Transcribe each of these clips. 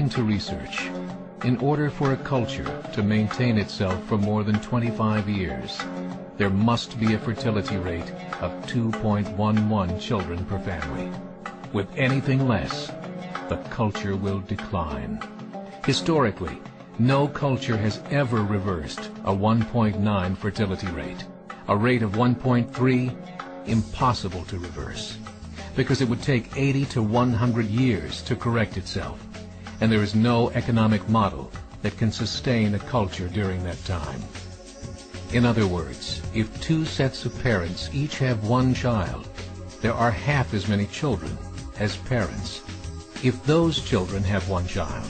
According to research, in order for a culture to maintain itself for more than 25 years, there must be a fertility rate of 2.11 children per family. With anything less, the culture will decline. Historically, no culture has ever reversed a 1.9 fertility rate. A rate of 1.3, impossible to reverse, because it would take 80 to 100 years to correct itself, and there is no economic model that can sustain a culture during that time. In other words, if two sets of parents each have one child, there are half as many children as parents. If those children have one child,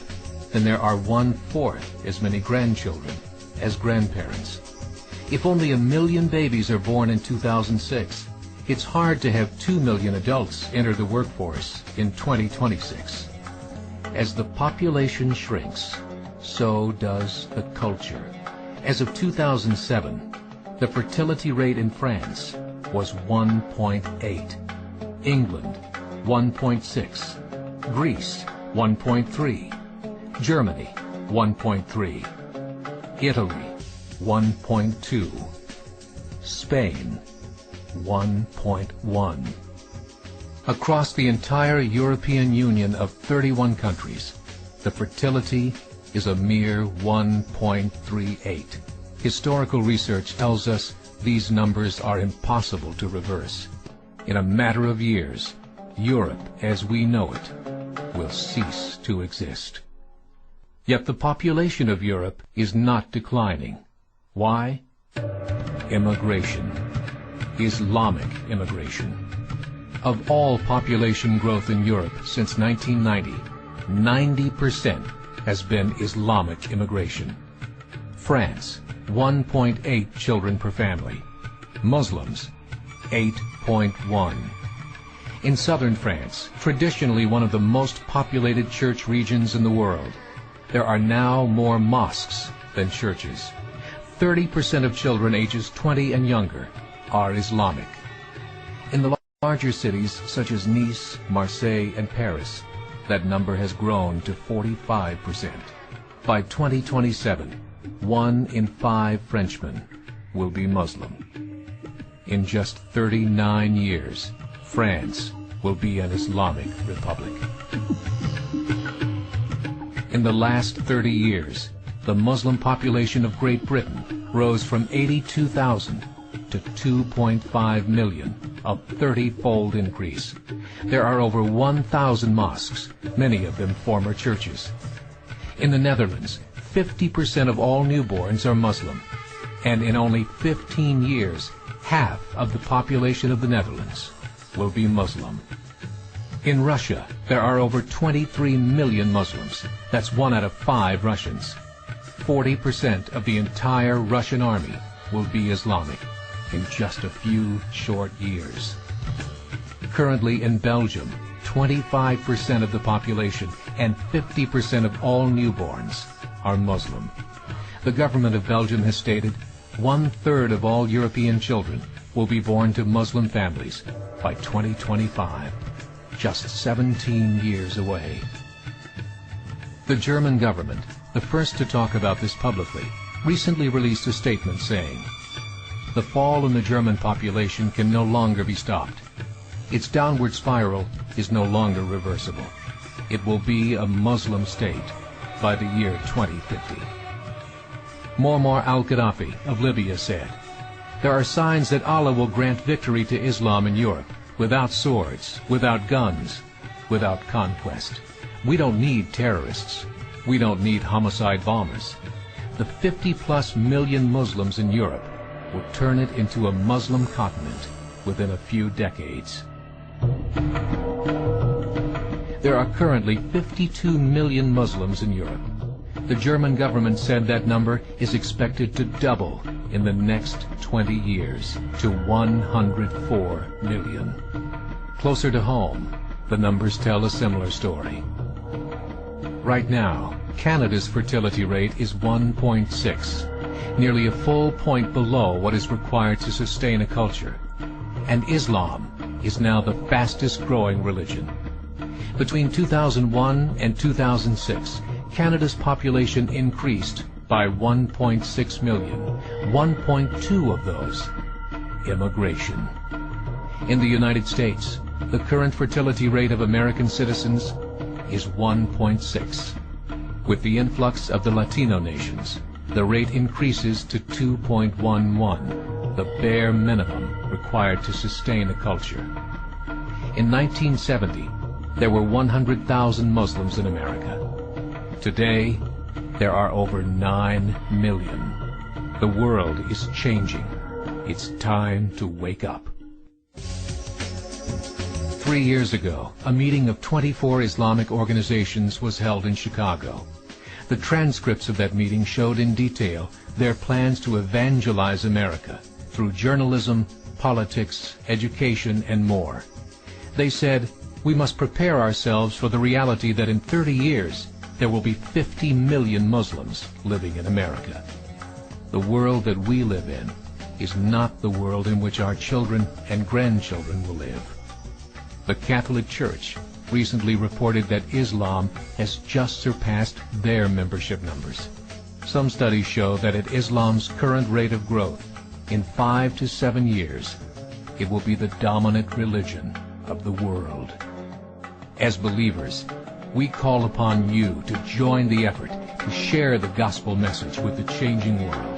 then there are 1/4 as many grandchildren as grandparents. If only 1 million babies are born in 2006, it's hard to have 2 million adults enter the workforce in 2026. As the population shrinks, so does the culture. As of 2007, the fertility rate in France was 1.8, England 1.6, Greece 1.3, Germany 1.3, Italy 1.2, Spain 1.1. Across the entire European Union of 31 countries, the fertility is a mere 1.38. Historical research tells us these numbers are impossible to reverse. In a matter of years, Europe as we know it will cease to exist. Yet the population of Europe is not declining. Why? Immigration. Islamic immigration. Of all population growth in Europe since 1990, 90% has been Islamic immigration. France, 1.8 children per family. Muslims, 8.1. In southern France, traditionally one of the most populated church regions in the world, there are now more mosques than churches. 30% of children ages 20 and younger are Islamic. In the larger cities such as Nice, Marseille, and Paris, that number has grown to 45%. By 2027, 1 in 5 Frenchmen will be Muslim. In just 39 years, France will be an Islamic republic. In the last 30 years, the Muslim population of Great Britain rose from 82,000 to 2.5 million, a 30-fold increase. There are over 1,000 mosques, many of them former churches. In the Netherlands, 50% of all newborns are Muslim, and in only 15 years, half of the population of the Netherlands will be Muslim. In Russia, there are over 23 million Muslims. That's 1 out of 5 Russians. 40% of the entire Russian army will be Islamic in just a few short years. Currently in Belgium, 25% of the population and 50% of all newborns are Muslim. The government of Belgium has stated 1/3 of all European children will be born to Muslim families by 2025, just 17 years away. The German government, the first to talk about this publicly, recently released a statement saying, "The fall in the German population can no longer be stopped. Its downward spiral is no longer reversible. It will be a Muslim state by the year 2050. Muammar al-Gaddafi of Libya said, "There are signs that Allah will grant victory to Islam in Europe, without swords, without guns, without conquest. We don't need terrorists. We don't need homicide bombers. The 50+ million Muslims in Europe will turn it into a Muslim continent within a few decades." There are currently 52 million Muslims in Europe. The German government said that number is expected to double in the next 20 years to 104 million. Closer to home, the numbers tell a similar story. Right now, Canada's fertility rate is 1.6, nearly a full point below what is required to sustain a culture. And Islam is now the fastest growing religion. Between 2001 and 2006, Canada's population increased by 1.6 million, 1.2 of those immigration. In the United States, the current fertility rate of American citizens is 1.6. With the influx of the Latino nations, the rate increases to 2.11, the bare minimum required to sustain a culture. In 1970, there were 100,000 Muslims in America. Today, there are over 9 million. The world is changing. It's time to wake up. 3 years ago, a meeting of 24 Islamic organizations was held in Chicago. The transcripts of that meeting showed in detail their plans to evangelize America through journalism, politics, education, and more. They said, we must prepare ourselves for the reality that in 30 years, there will be 50 million Muslims living in America. The world that we live in is not the world in which our children and grandchildren will live. The Catholic Church recently reported that Islam has just surpassed their membership numbers. Some studies show that at Islam's current rate of growth, in 5 to 7 years, it will be the dominant religion of the world. As believers, we call upon you to join the effort to share the gospel message with the changing world.